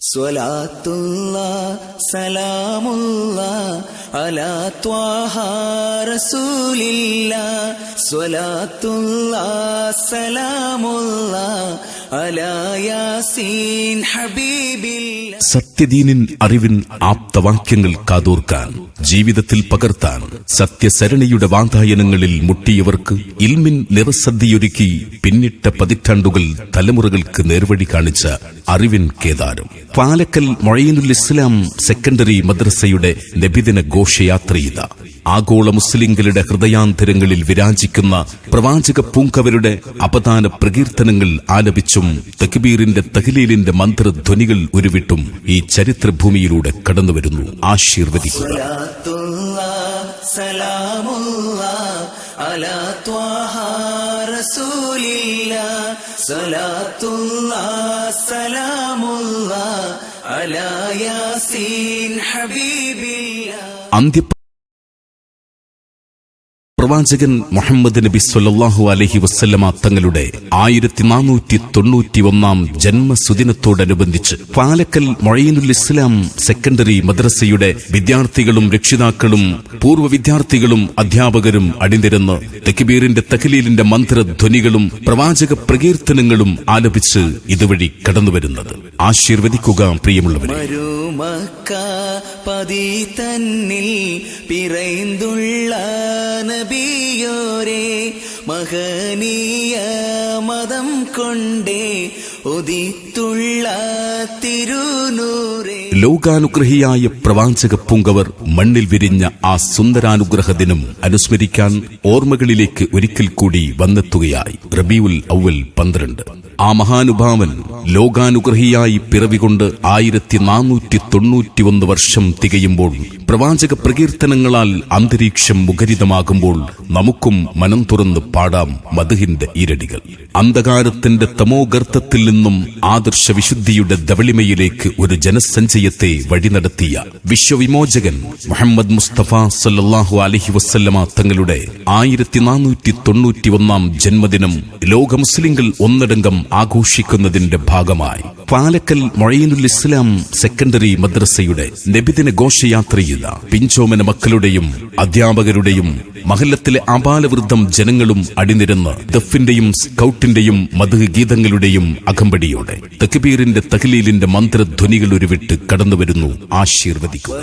സ്വലാത്തുല്ലാഹ് സലാമുല്ലാഹ് അലാ ത്വാഹ റസൂലില്ലാഹ് സ്വലാത്തുല്ലാഹ് സലാമുല്ലാഹ് അലാ യാസീൻ ഹബീബില്ലാഹ്. സത്യദീനിൻ അറിവിൻ ആപ്തവാക്യങ്ങൾ കാതോർക്കാൻ, ജീവിതത്തിൽ പകർത്താൻ സത്യസരണിയുടെ വാതായനങ്ങളിൽ മുട്ടിയവർക്ക് ഇൽമിൻ നിറസദ്യയൊരുക്കി പിന്നിട്ട പതിറ്റാണ്ടുകൾ തലമുറകൾക്ക് നേർവഴി കാണിച്ച അറിവിൻ കേദാരം പാലക്കൽ മൊഴീനുൽ ഇസ്ലാം സെക്കൻഡറി മദ്രസയുടെ നബിദിന ഘോഷയാത്രയിത ആഗോള മുസ്ലിംകളുടെ ഹൃദയാന്തരങ്ങളിൽ വിരാജിക്കുന്ന പ്രവാചക പൂങ്കവരുടെ അപദാന പ്രകീർത്തനങ്ങൾ ആലപിച്ചും തക്ബീറിന്റെ തഹ്ലീലിന്റെ മന്ത്രധ്വനികൾ ഉരുവിട്ടും ഈ ചരിത്രഭൂമിയിലൂടെ കടന്നുവരുന്നു. ആശീർവദിക്കുക. അന്ത്യ പ്രവാചകൻ മുഹമ്മദ് നബി സ്വല്ലല്ലാഹു അലൈഹി വസല്ലമ തങ്ങളുടെ 1491 ജന്മസുദിനത്തോടനുബന്ധിച്ച് പാലക്കൽ മൊഴീനുൽ ഇസ്ലാം സെക്കൻഡറി മദ്രസയുടെ വിദ്യാർത്ഥികളും രക്ഷിതാക്കളും പൂർവ്വ വിദ്യാർത്ഥികളും അധ്യാപകരും അണിനിരന്ന് തക്ബീറിന്റെ തഹ്ലീലിന്റെ മന്ത്രധ്വനികളും പ്രവാചക പ്രകീർത്തനങ്ങളും ആലപിച്ച് ഇതുവഴി കടന്നുവരുന്നത്. ആശീർവദിക്കുക പ്രിയമുള്ളവരെ. പതി തന്നിൽ പിറൈന്തുള്ള നബിയോരേ മഹനീയ മതം കൊണ്ടേ ഉദിത്തുള്ള തിരുനൂറേ. ലോകാനുഗ്രഹിയായ പ്രവാചക പൂങ്കവർ മണ്ണിൽ വിരിഞ്ഞ ആ സുന്ദരാനുഗ്രഹ ദിനം അനുസ്മരിക്കാൻ ഓർമ്മകളിലേക്ക് ഒരിക്കൽ കൂടി വന്നെത്തുകയായി റബീഉൽ അവ്വൽ 12. ആ മഹാനുഭാവൻ ലോകാനുഗ്രഹിയായി പിറവികൊണ്ട് 1491 വർഷം തികയുമ്പോൾ, പ്രവാചക പ്രകീർത്തനങ്ങളാൽ അന്തരീക്ഷം മുഖരിതമാകുമ്പോൾ നമുക്കും മനം തുറന്ന് പാടാം മദ്ഹിന്റെ ഈരടികൾ. അന്ധകാരത്തിന്റെ തമോഗർത്തത്തിൽ നിന്നും ആദർശ വിശുദ്ധിയുടെ ധവളിമയിലേക്ക് ഒരു ജനസഞ്ചയത്തെ വഴി നടത്തിയ വിശ്വവിമോചകൻ മുഹമ്മദ് മുസ്തഫ സല്ലല്ലാഹു അലൈഹി വസല്ലമ തങ്ങളുടെ 1491 ജന്മദിനം ലോക മുസ്ലിങ്ങൾ ഒന്നടങ്കം ആഘോഷിക്കുന്നതിന്റെ ഭാഗമായി പാലക്കൽ മൊഴീനുൽ ഇസ്ലാം സെക്കൻഡറി മദ്രസയുടെ നബിദിന ഘോഷയാത്രയില്ല പിഞ്ചോമന മക്കളുടെയും അധ്യാപകരുടെയും മഹല്ലത്തിലെ ആബാലവൃദ്ധം ജനങ്ങളും അണിനിരന്ന് ദഫിന്റെയും സ്കൗട്ടിന്റെയും മദ്ഹ് ഗീതങ്ങളുടെയും അകമ്പടിയോടെ തക്ബീറിന്റെ തഹ്ലീലിന്റെ മന്ത്രധ്വനികൾ ഉരുവിട്ട് കടന്നുവരുന്നു. ആശീർവദിക്കുക.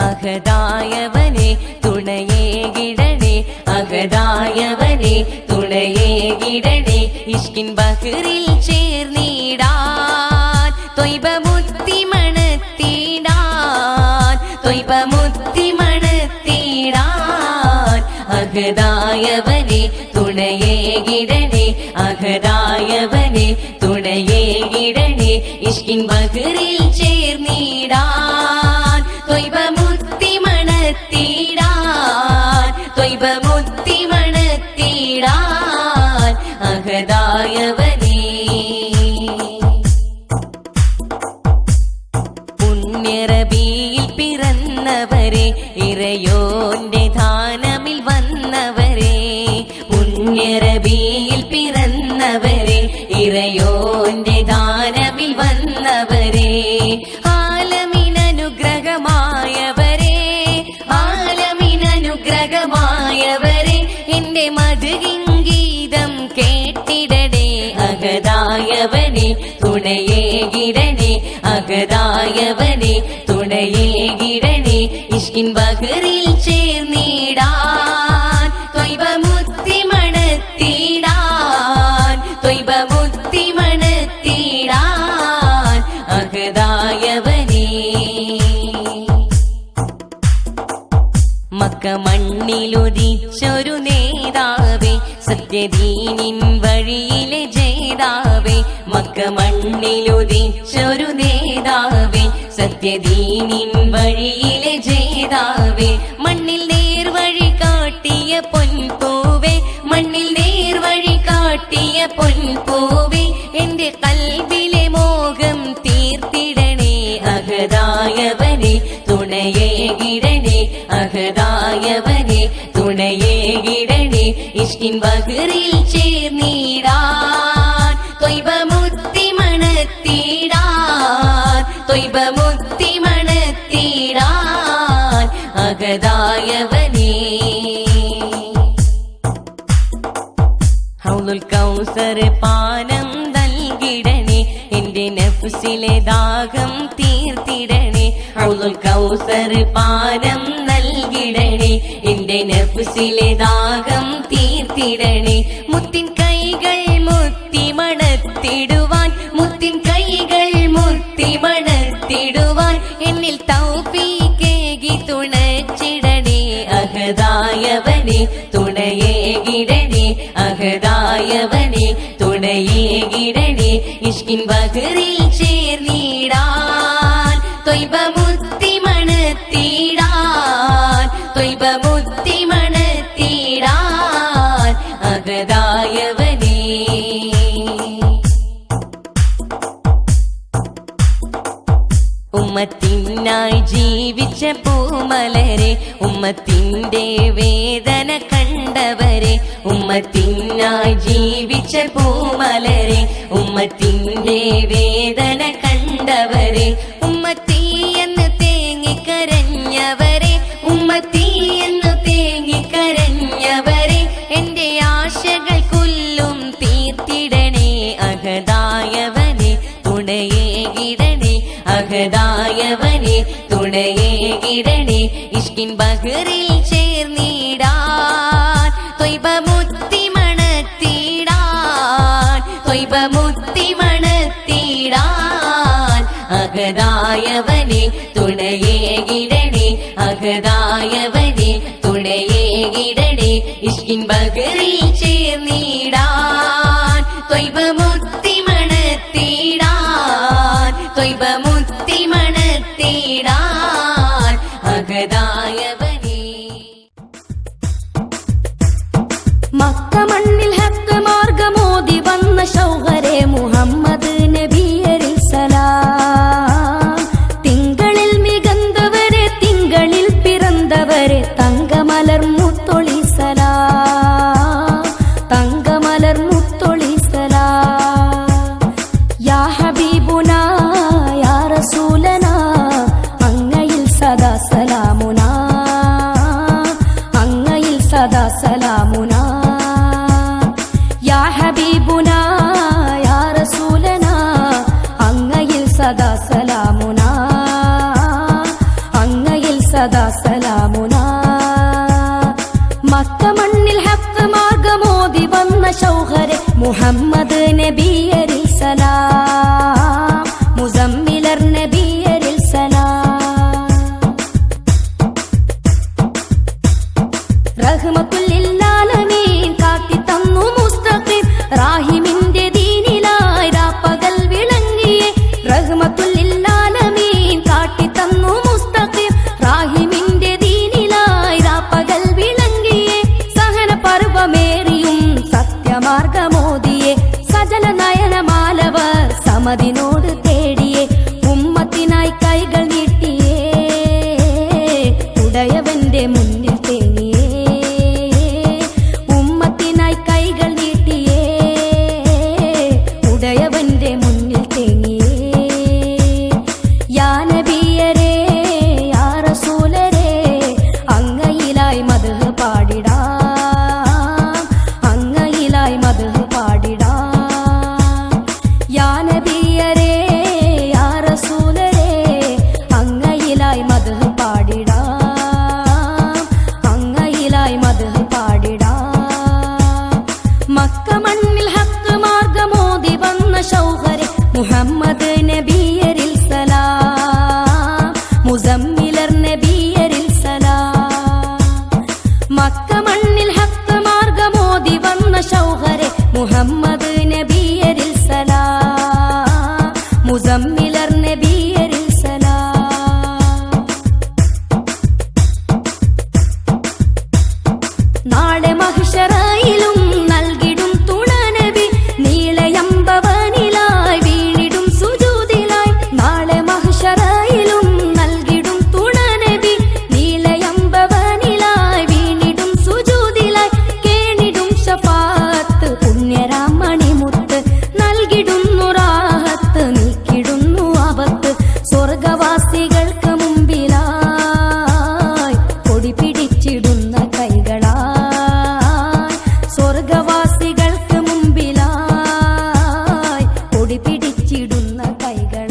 അഹദായവനെ തുണയേകിടണേ, അഹദായവനെ തുണയേകിടണേ. ഇഷ്കിൻ ബഹറിൽ ചേർന്നിടാൻ ത്വയ്ബമുത്തി മണത്തിടാൻ, ത്വയ്ബമുത്തി മണത്തിടാൻ. അഹദായവനെ തുണയേകിടണേ, അഹദായവനെ തുണയേകിടണേ. ഇഷ്കിൻ ബഹറിൽ ചേർന്നിടാൻ ത്വയ്ബമുത്തി മണത്തിടാൻ, ത്വയ്ബമുത്തി മണത്തിടാൻ. അഹദായവനേ പുണ്യറബിയിൽ പിറന്നവരെ, ഇറയോന്റെ ധാനമിൽ വന്നവരെ. പുണ്യറബിയിൽ പിറന്നവരെ, ഇറയോന്റെ ധാനമിൽ വന്നവരെ. ആലമിനനുഗ്രഹമായവരെ, ആലമിനനുഗ്രഹമായവരെ. എന്റെ മധുഗീതം കേട്ടിടണേ, അഹദായവനെ തുണയേകിടണേ, അഹദായവനെ തുണയേകിടണേ. ഇഷ്കിൻ ബഹറിൽ ചേർന്നിടാൻ ത്വയ്ബമുത്തി മണത്തിടാൻ, ത്വയ്ബമുത്തി മണത്തിടാൻ. അഹദായവനേ മക്ക മണ്ണിലുദിച്ചൊരു നേതാവേ, സത്യദീനിൻ വഴിയിലെ ജേതാവേ. മക്ക മണ്ണിലുദിച്ചൊരു നേതാവേ, സത്യദീനിൻ വഴിയിലെ ജേതാവേ. മണ്ണിൽ നേർവഴി കാട്ടിയ പൊൻപൂവേ, മണ്ണിൽ നേർവഴി കാട്ടിയ പൊൻപൂവേ. എന്റെ കൽബിലെ മോഹം തീർത്തിടണേ, അഹദായവനെ തുണയേകിടണേ, അഹദായവനെ തുണയേകിടണേ. ഇഷ്കിൻ ബഹറിൽ ചേർന്നിടാൻ ത്വയ്ബമുത്തി മണത്തിടാൻ, ത്വയ്ബമുത്തി മണത്തിടാൻ. അഹദായവനേ ഹൗലുൽ കൗസർ പാനം നൽകിടണേ, എന്റെ നഫ്സിലെ ദാഹം തീർത്തിടണേ. ഹൗലുൽ കൗസർ പാനം നൽകിടണേ, എന്റെ നഫ്സിലെ ദാഹം തീർത്തിടണേ. മുത്തിൻ കൈകൾ മുത്തി മണത്തിടുവാൻ, മുത്തിൻ കൈകൾ മുത്തി മണത്തിടുവാൻ. എന്നിൽ തൗഫീഖേകി തുണച്ചിടണേ, അഹദായവനെ തുണയേകിടണേ, അഹദായവനെ തുണയേകിടണേ. ഇഷ്കിൻ ബഹറിൽ ചേർന്നിടാൻ ത്വയ്ബമുത്തി മണത്തിടാൻ, ത്വയ്ബമുത്തി മണത്തിടാൻ. അഹദായവനേ ഉമ്മത്തിനായി ജീവിച്ച പൂമലരെ, ഉമ്മത്തിന്റെ വേദന കണ്ടവരെ. ഉമ്മത്തിനായി ജീവിച്ച പൂമലരെ, ഉമ്മത്തിന്റെ വേദന കണ്ടവരെ. ഉമ്മത്തി എന്ന് തേങ്ങിക്കരഞ്ഞവരെ, ഉമ്മത്തി എന്ന് തേങ്ങിക്കരഞ്ഞവരെ. എന്റെ ആശകൾ കൊല്ലും തീർത്തിടണേ, അഹദായവനെ തുണയേകിടണേ, അഹദായവനെ തുണയേകിടണേ. ഇഷ്കിൻ ബഹറിൽ ചേർന്നിടാൻ ത്വയ്ബമുത്തി മണത്തിടാൻ, ത്വയ്ബമുത്തി മണത്തിടാൻ. അഹദായവനെ തുണയേകിടണേ, അഹദായവനെ തുണയേകിടണേ. ഇഷ്കിൻ ബഹറിൽ ചേർന്നിടാൻ ത്വയ്ബമുത്തി മണത്തിടാൻ, ത്വയ്ബമുത്തി മണത്തിടാൻ. അഹദായവനേ മക്ക മണ്ണിൽ ഹക്ക് മാർഗമോദി വന്ന ശൗഹരെ മുഹമ്മദ് നബിയരിൽ സലാം. തിങ്കളിൽ മികന്തവരെ സലാമുന അങ്ങയിൽ സദാ സലാമുന യാ ഹബീബുന യാ റസൂലന അങ്ങയിൽ സദാ സലാമുന അങ്ങയിൽ സദാ സലാമുന മക്ക മണ്ണിൽ ഹക്ക് മാർഗമോദി വന്ന ശൗഹരെ മുഹമ്മദ് നബിയരിൽ സലാം മുസമ്മിലർ നബിയരിൽ സലാം റഹ്മത്തുൽ ആലമീൻ കാട്ടി തന്നു മുസ്തഖീം റാഹിമിന്റെ ദീനിലായി രാപ്പകൽ വിളങ്ങിയേ റഹ്മത്തുൽ ആലമീൻ കാട്ടി തന്നു മുസ്തഖീം റാഹിമിന്റെ ദീനിലായി രാപ്പകൽ വിളങ്ങിയേ സഹന പർവമേറിയും സത്യമാർഗമോദിയെ സജല നയനമാലവർ സമതിനോട് തേടിയേ ഉമ്മത്തിനായി കൈകൾ നീട്ടിയേ ഉടയവന്റെ മുന്നിൽ തേങ്ങിയേ ഉമ്മത്തിനായി കൈകൾ നീട്ടിയേ ഉടയവന്റെ മുന്നിൽ തേങ്ങിയേ യാ നബിയരേ യാ റസൂലരേ അങ്ങയിലായി മദ്ഹ് പാടിടാം അങ്ങയിലായി മദ്ഹ് പാടിടാം യാ നബിയരേ യാ റസൂലരേ അങ്ങയിലായി മദ്ഹ് പാടിടാം അങ്ങയിലായി മദ്ഹ് പാടിടാം മക്ക മണ്ണിൽ ഹക്ക് മാർഗമോദി വന്ന ശൗഹരെ മുഹമ്മദ് നബിയരിൽ സലാം മുസമ്മിലർ നബിയരിൽ സലാം മക്ക മണ്ണിൽ ഹക്ക് മാർഗമോദി വന്ന ശൗഹരെ മുഹമ്മദ് നബിയരിൽ സലാം മുസമ്മിലർ നബിയരിൽ സലാം നാളെ മഹ്ശറയിലും നൽകിടും തുണ നബി നീളയമ്പവനിലായി വീണിടും സുജൂദിലായി നാളെ മഹ്ശറയിലും നൽകിടും തുണ നബി നീളയമ്പവനിലായി വീണിടും സുജൂദിലായി കേണിടും ശഫാഅത്ത് പുണ്യരാമണിമുത്ത് നൽകിടുന്നു റാഹത്ത് നീക്കിടുന്നു ആപത്ത് സ്വർഗവാസികൾക്ക് മുമ്പിലായി കൊടി പിടിച്ചിടുന്ന കൈകളായി സ്വർഗവാസികൾക്ക് മുമ്പിലായി കൊടി പിടിച്ചിടുന്ന കൈകൾ